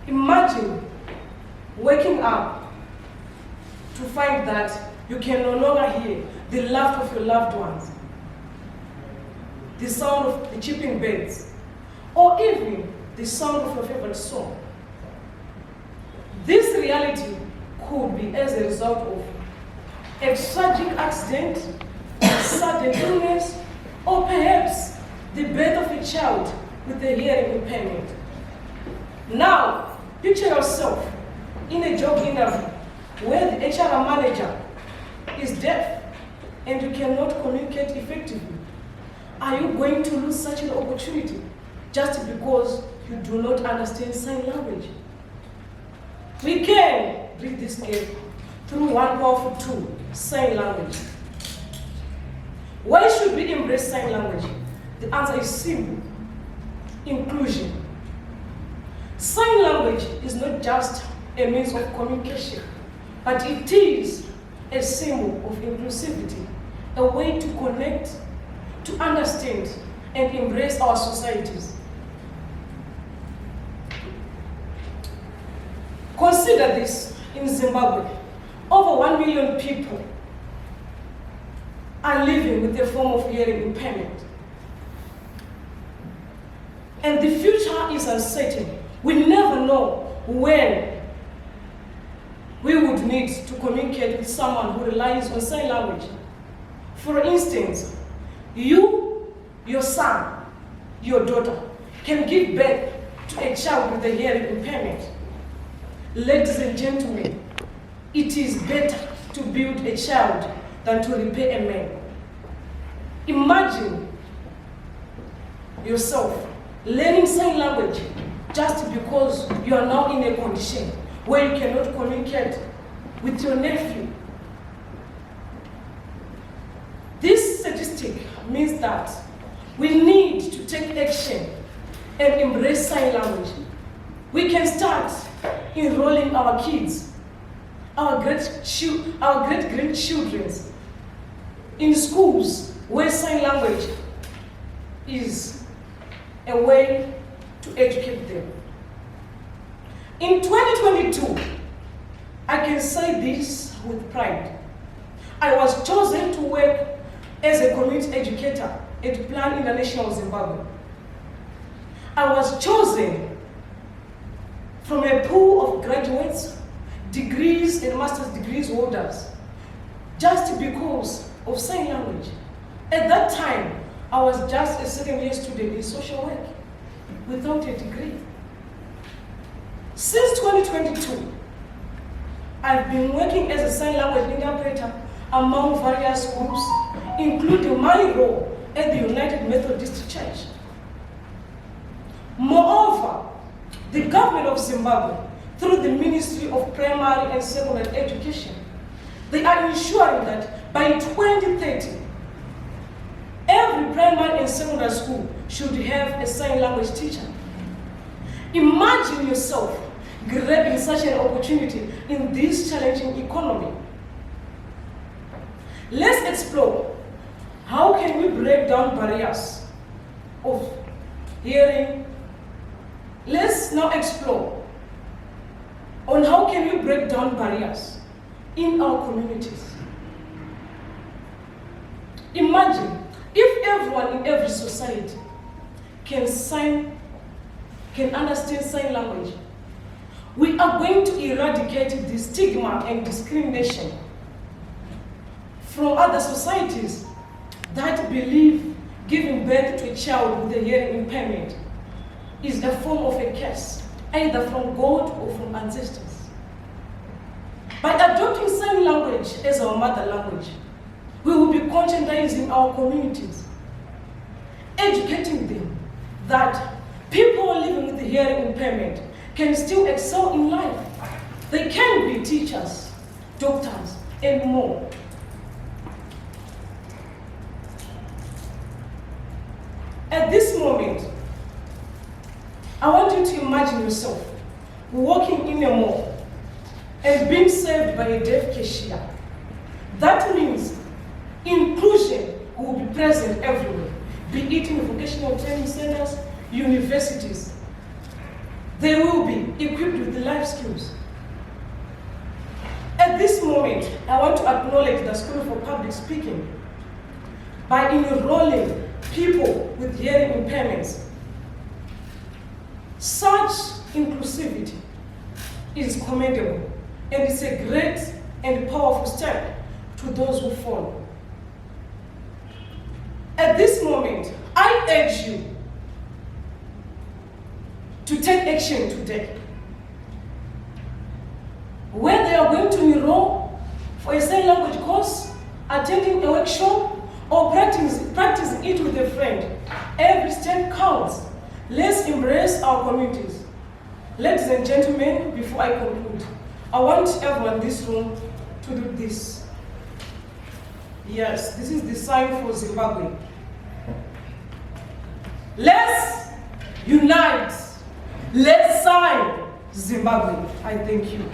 Imagine waking up to find that you can no longer hear the laughter of your loved ones, the sound of the chirping birds, or even the sound of your favorite song. This reality could be as a result of a tragic accident, sudden illness, or perhaps the birth of a child with a hearing impairment. Now, picture yourself in a job interview where the HR manager is deaf and you cannot communicate effectively. Are you going to lose such an opportunity just because you do not understand sign language? We can bridge this gap through one powerful tool, sign language. Why should we embrace sign language? The answer is simple: inclusion. Sign language is not just a means of communication, but it is a symbol of inclusivity, a way to connect, to understand, and embrace our societies. Consider this: in Zimbabwe, over 1 million people are living with a form of hearing impairment. And the future is uncertain. We never know when we would need to communicate with someone who relies on sign language. For instance, you, your son, your daughter can give birth to a child with a hearing impairment. Ladies and gentlemen, it is better to build a child than to repair a man. Imagine yourself learning sign language just because you are now in a condition where you cannot communicate with your nephew. This statistic means that we need to take action and embrace sign language. We can start enrolling our kids, our great-grandchildren in schools where sign language is a way to educate them. In 2022, I can say this with pride. I was chosen to work as a community educator at Plan International Zimbabwe. I was chosen from a pool of graduates, degrees and master's degrees holders, just because of sign language. At that time, I was just a second-year student in social work without a degree. Since 2022, I've been working as a sign language interpreter among various groups, including my role at the United Methodist Church. Moreover, the government of Zimbabwe, through the Ministry of Primary and Secondary Education, they are ensuring that by 2030, every primary and secondary school should have a sign language teacher. Imagine yourself grabbing such an opportunity in this challenging economy. Let's explore how can we break down barriers of hearing. Let's now explore on how can we break down barriers in our communities. Imagine if everyone in every society can understand sign language, we are going to eradicate the stigma and discrimination from other societies that believe giving birth to a child with a hearing impairment is a form of a curse, either from God or from ancestors. By adopting sign language as our mother language, we will be conscientizing our communities, educating them that people living with a hearing impairment can still excel in life. They can be teachers, doctors, and more. At this moment, I want you to imagine yourself walking in a mall and being served by a deaf cashier. That means inclusion will be present everywhere, be it in vocational training centers, universities. There will be equipped with the life skills. At this moment, I want to acknowledge the School for Public Speaking by enrolling people with hearing impairments. Such inclusivity is commendable, and it's a great and powerful step to those who follow. At this moment, I urge you to take action today. Whether you are going to enroll for a sign language course, attending a workshop, or practicing it with a friend, every step counts. Let's embrace our communities. Ladies and gentlemen, before I conclude, I want everyone in this room to do this. Yes, this is the sign for Zimbabwe. Let's unite. Let's sign Zimbabwe. I thank you.